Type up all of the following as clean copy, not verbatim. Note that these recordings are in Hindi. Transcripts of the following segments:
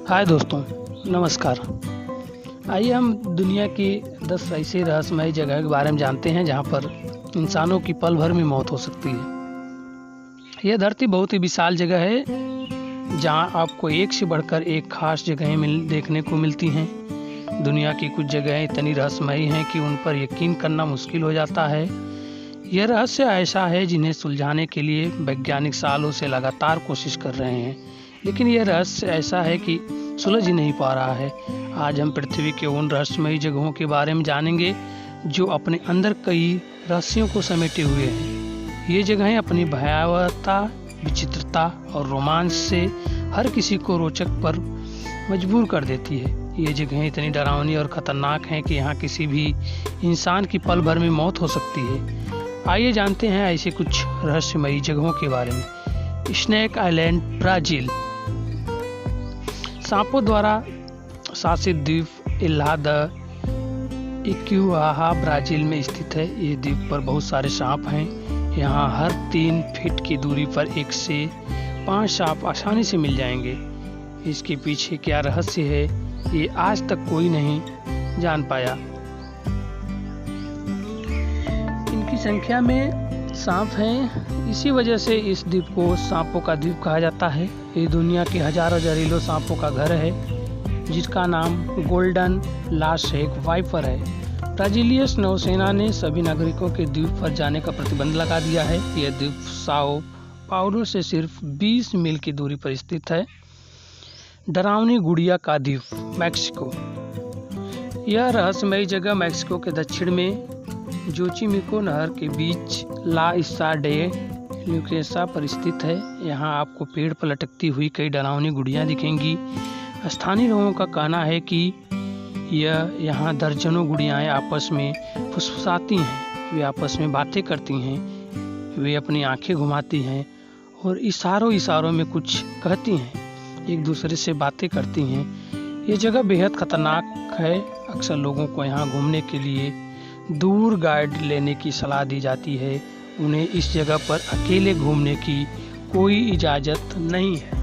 हाय दोस्तों, नमस्कार। आइए हम दुनिया की 10 ऐसी रहस्यमयी जगह के बारे में जानते हैं जहां पर इंसानों की पल भर में मौत हो सकती है। यह धरती बहुत ही विशाल जगह है जहां आपको एक से बढ़कर एक खास जगहें देखने को मिलती हैं। दुनिया की कुछ जगहें इतनी रहस्यमयी हैं कि उन पर यकीन करना मुश्किल हो जाता है। यह रहस्य ऐसा है जिन्हें सुलझाने के लिए वैज्ञानिक सालों से लगातार कोशिश कर रहे हैं, लेकिन यह रहस्य ऐसा है कि सुलझ ही नहीं पा रहा है। आज हम पृथ्वी के उन रहस्यमयी जगहों के बारे में जानेंगे जो अपने अंदर कई रहस्यों को समेटे हुए हैं। ये जगहें अपनी भयावहता, विचित्रता और रोमांच से हर किसी को रोचक पर मजबूर कर देती है। ये जगहें इतनी डरावनी और खतरनाक हैं कि यहाँ किसी भी इंसान की पल भर में मौत हो सकती है। आइए जानते हैं ऐसे कुछ रहस्यमयी जगहों के बारे में। Snake island, Brazil. सांपों द्वारा शासित द्वीप इल्हा द इक्यूआहा ब्राजील में स्थित है। ये द्वीप पर बहुत सारे सांप हैं। यहाँ हर 3 फीट की दूरी पर 1 से 5 सांप आसानी से मिल जाएंगे। इसके पीछे क्या रहस्य है, ये आज तक कोई नहीं जान पाया। इनकी संख्या में सांप हैं, इसी वजह से इस द्वीप को सांपों का द्वीप कहा जाता है। ये दुनिया के हजारों जहरीले सांपों का घर है, जिसका नाम गोल्डन लाशेक वाइपर है। ब्राजीलियन नौसेना ने सभी नागरिकों के द्वीप पर जाने का प्रतिबंध लगा दिया है। यह द्वीप साओ पाउलो से सिर्फ 20 मील की दूरी पर स्थित है। डरावनी गुड़िया का द्वीप, मैक्सिको। यह रहस्यमयी जगह मैक्सिको के दक्षिण में जोचिमिको नहर के बीच ला इस्सा डे ल्यूकेसा पर स्थित है। यहाँ आपको पेड़ पर लटकती हुई कई डरावनी गुड़ियाँ दिखेंगी। स्थानीय लोगों का कहना है कि यहाँ दर्जनों गुड़ियाएँ आपस में फुसफुसाती हैं। वे आपस में बातें करती हैं, वे अपनी आंखें घुमाती हैं और इशारों में कुछ कहती हैं, एक दूसरे से बातें करती हैं। ये जगह बेहद खतरनाक है। अक्सर लोगों को यहाँ घूमने के लिए दूर गाइड लेने की सलाह दी जाती है। उन्हें इस जगह पर अकेले घूमने की कोई इजाज़त नहीं है।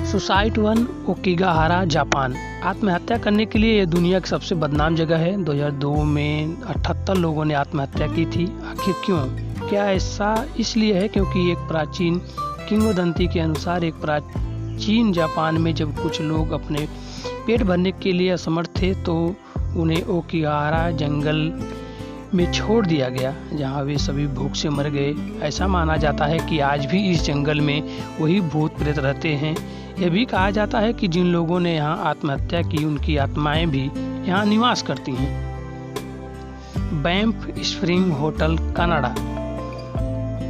Suicide one, Aokigahara, Japan. आत्महत्या करने के लिए यह दुनिया की सबसे बदनाम जगह है। 2002 में 78 लोगों ने आत्महत्या की थी। आखिर क्यों? क्या ऐसा इसलिए है क्योंकि एक प्राचीन किंवदंती के अनुसार एक प्राचीन जापान में जब कुछ लोग अपने पेट भरने के लिए असमर्थ थे तो उन्हें ओकिगाहारा जंगल में छोड़ दिया गया, जहां वे सभी भूख से मर गए। ऐसा माना जाता है कि आज भी इस जंगल में वही भूत प्रेत रहते हैं। यह भी कहा जाता है कि जिन लोगों ने यहाँ आत्महत्या की उनकी आत्माएं भी यहाँ निवास करती हैं। Banff spring hotel, Canada.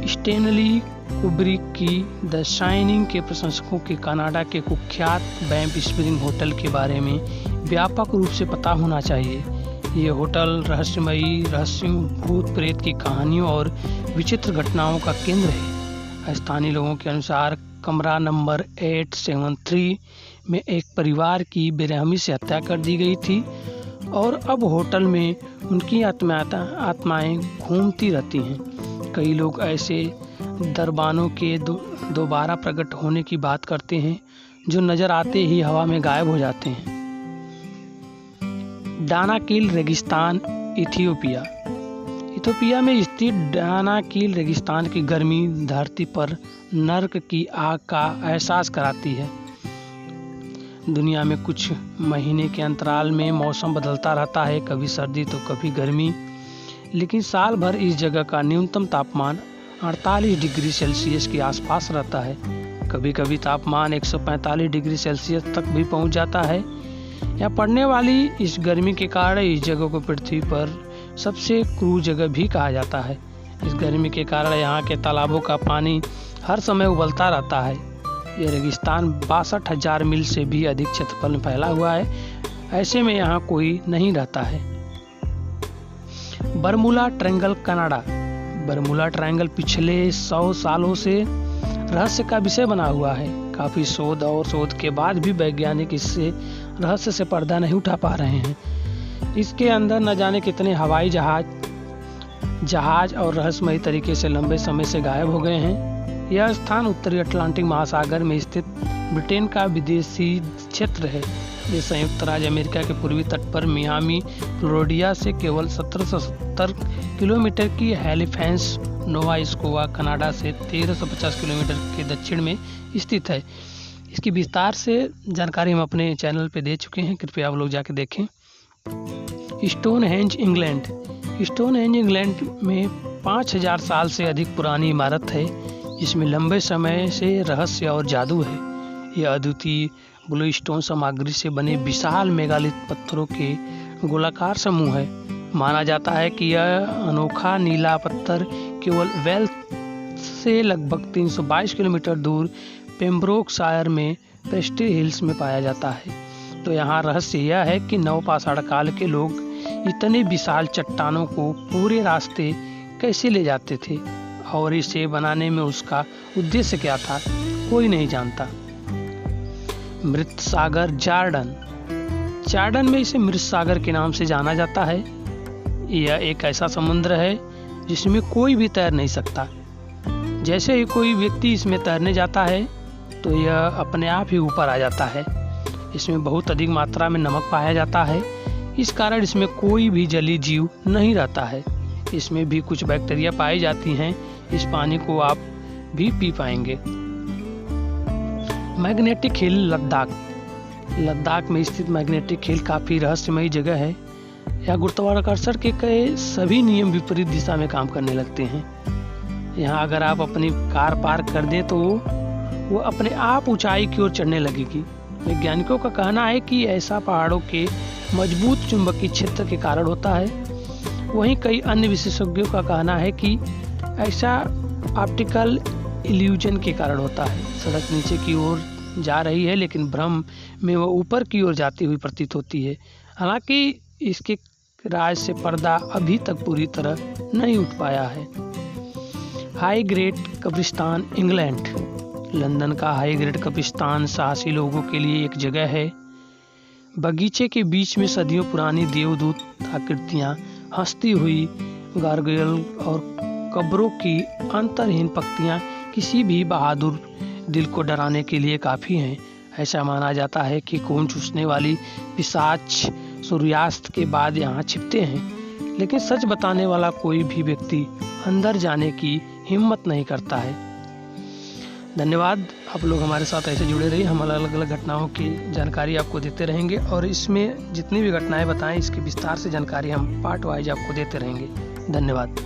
Stanley Kubrick की द शाइनिंग के प्रशंसकों के कनाडा के कुख्यात बैंफ स्प्रिंग होटल के बारे में व्यापक रूप से पता होना चाहिए। ये होटल रहस्यमयी रहस्यों, भूत प्रेत की कहानियों और विचित्र घटनाओं का केंद्र है। स्थानीय लोगों के अनुसार कमरा नंबर 873 में एक परिवार की बेरहमी से हत्या कर दी गई थी और अब होटल में उनकी आत्माएं घूमती रहती हैं। कई लोग ऐसे दरबानों के दोबारा प्रकट होने की बात करते हैं जो नजर आते ही हवा में गायब हो जाते हैं। दानाकिल रेगिस्तान, इथियोपिया। इथियोपिया में स्थित दानाकिल रेगिस्तान की गर्मी धरती पर नर्क की आग का एहसास कराती है। दुनिया में कुछ महीने के अंतराल में मौसम बदलता रहता है, कभी सर्दी तो कभी गर्मी, लेकिन साल भर इस जगह का न्यूनतम तापमान 48 डिग्री सेल्सियस के आसपास रहता है। कभी कभी तापमान 145 डिग्री सेल्सियस तक भी पहुंच जाता है। यहाँ पड़ने वाली इस गर्मी के कारण इस जगह को पृथ्वी पर सबसे क्रूर जगह भी कहा जाता है। इस गर्मी के कारण यहाँ के तालाबों का पानी हर समय उबलता रहता है। यह रेगिस्तान 62,000 मील से भी अधिक क्षेत्रफल में फैला हुआ है। ऐसे में यहाँ कोई नहीं रहता है। बरमूला ट्रायंगल, कनाडा। बरमूला ट्रायंगल पिछले 100 सालों से रहस्य का विषय बना हुआ है। काफी शोध के बाद भी वैज्ञानिक इससे रहस्य से पर्दा नहीं उठा पा रहे हैं। इसके अंदर न जाने कितने हवाई जहाज और रहस्यमयी तरीके से लंबे समय से गायब हो गए हैं। यह स्थान उत्तरी अटलांटिक महासागर में स्थित ब्रिटेन का विदेशी क्षेत्र है। ये संयुक्त राज्य अमेरिका के पूर्वी तट पर मियामी, फ्लोरिडा से केवल 1770 किलोमीटर की हैलिफैक्स, नोवा स्कोवा, कनाडा से 1350 किलोमीटर के दक्षिण में स्थित है। इसकी विस्तार से जानकारी हम अपने चैनल पे दे चुके हैं, कृपया आप लोग जाके देखें। Stonehenge England. स्टोनहेंज इंग्लैंड में 5000 साल से अधिक पुरानी इमारत है, जिसमें लंबे समय से रहस्य और जादू है। यह अद्वितीय ब्लू स्टोन सामग्री से बने विशाल मेगालिथ पत्थरों के गोलाकार समूह है। माना जाता है कि यह अनोखा नीला पत्थर केवल वेल्स से लगभग 322 किलोमीटर दूर पेम्ब्रोकशायर में प्रेस्टी हिल्स में पाया जाता है। तो यहाँ रहस्य यह है कि नवपाषाण काल के लोग इतने विशाल चट्टानों को पूरे रास्ते कैसे ले जाते थे और इसे बनाने में उसका उद्देश्य क्या था, कोई नहीं जानता। मृत सागर जॉर्डन। जॉर्डन में इसे मृत सागर के नाम से जाना जाता है। यह एक ऐसा समुद्र है जिसमें कोई भी तैर नहीं सकता। जैसे ही कोई व्यक्ति इसमें तैरने जाता है तो यह अपने आप ही ऊपर आ जाता है। इसमें बहुत अधिक मात्रा में नमक पाया जाता है, इस कारण इसमें कोई भी जलीय जीव नहीं रहता है। इसमें भी कुछ बैक्टीरिया पाई जाती हैं। इस पानी को आप भी पी पाएंगे। Magnetic hill Ladakh. लद्दाख में स्थित मैग्नेटिक हिल काफ़ी रहस्यमयी जगह है। यह गुरुत्वाकर्षण के सभी नियम विपरीत दिशा में काम करने लगते हैं। यहाँ अगर आप अपनी कार पार्क कर दें तो वो अपने आप ऊंचाई की ओर चढ़ने लगेगी। वैज्ञानिकों का कहना है कि ऐसा पहाड़ों के मजबूत चुंबकीय क्षेत्र के कारण होता है। वहीं कई अन्य विशेषज्ञों का कहना है कि ऐसा ऑप्टिकल इल्यूजन के कारण होता है। सड़क नीचे की ओर जा रही है लेकिन भ्रम में वो ऊपर की ओर जाती हुई प्रतीत होती है। हालांकि इसके राज से पर्दा अभी तक पूरी तरह नहीं उठ पाया है। हाईग्रेड कब्रिस्तान इंग्लैंड। लंदन का हाईग्रेड कब्रिस्तान साहसी लोगों के लिए एक जगह है। बगीचे के बीच में सदियों पुरानी देवदूत आकृतियाँ, हंसती हुई गार्गोयल और कब्रों की अंतरहीन पंक्तियाँ किसी भी बहादुर दिल को डराने के लिए काफ़ी हैं। ऐसा माना जाता है कि खून चूसने वाली पिशाच सूर्यास्त के बाद यहाँ छिपते हैं, लेकिन सच बताने वाला कोई भी व्यक्ति अंदर जाने की हिम्मत नहीं करता है। धन्यवाद, आप लोग हमारे साथ ऐसे जुड़े रहिए। हम अलग अलग घटनाओं की जानकारी आपको देते रहेंगे और इसमें जितनी भी घटनाएं बताएं इसकी विस्तार से जानकारी हम पार्ट वाइज आपको देते रहेंगे। धन्यवाद।